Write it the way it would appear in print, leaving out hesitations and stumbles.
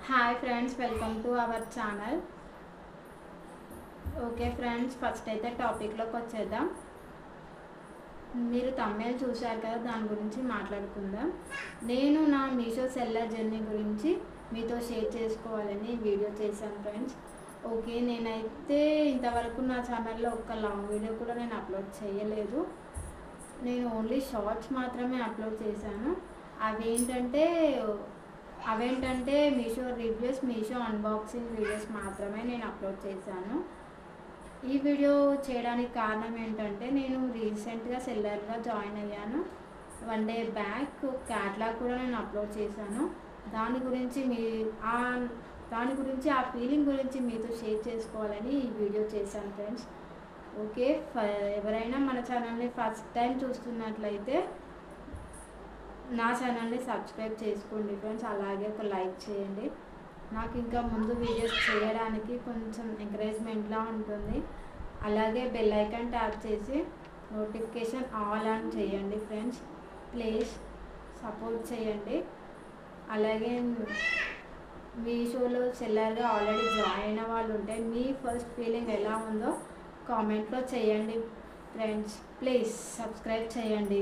Hi friends, welcome to our channel. Okay friends, first అయితే టాపిక్లోకి వచ్చేద్దాం. మీరు తమిళ్ చూశారు కదా, దాని గురించి మాట్లాడుకుందాం. నేను నా మీషో సెల్లర్ జర్నీ గురించి మీతో షేర్ చేసుకోవాలని వీడియో చేశాను ఫ్రెండ్స్. ఓకే, నేనైతే ఇంతవరకు నా ఛానల్లో ఒక్క లాంగ్ వీడియో కూడా నేను అప్లోడ్ చేయలేదు. నేను ఓన్లీ షార్ట్స్ మాత్రమే అప్లోడ్ చేశాను. అవేంటంటే Meesho reviews, Meesho unboxing videos మాత్రమే నేను అప్లోడ్ చేశాను. ఈ వీడియో చేయడానికి కారణం ఏంటంటే, నేను రీసెంట్గా సెల్లర్గా జాయిన్ అయ్యాను. 1 డే బ్యాక్ క్యాట్లాగ్ కూడా నేను అప్లోడ్ చేశాను. దాని గురించి ఆ ఫీలింగ్ గురించి మీతో షేర్ చేసుకోవాలని ఈ వీడియో చేశాను ఫ్రెండ్స్. ఓకే, ఎవరైనా మన ఛానల్ని ఫస్ట్ టైం చూస్తున్నట్లయితే నా ఛానల్ని సబ్స్క్రైబ్ చేసుకోండి ఫ్రెండ్స్. అలాగే ఒక లైక్ చేయండి. నాకు ఇంకా ముందు వీడియోస్ చేయడానికి కొంచెం ఎంకరేజ్మెంట్లా ఉంటుంది. అలాగే బెల్ ఐకాన్ ట్యాప్ చేసి నోటిఫికేషన్ ఆల్ ఆన్ చేయండి ఫ్రెండ్స్. ప్లీజ్ సపోర్ట్ చేయండి. అలాగే మీషోలో సెల్లర్గా ఆల్రెడీ జాయిన్ అయిన వాళ్ళు ఉంటే మీ ఫస్ట్ ఫీలింగ్ ఎలా ఉందో కామెంట్లో చేయండి ఫ్రెండ్స్. ప్లీజ్ సబ్స్క్రైబ్ చేయండి.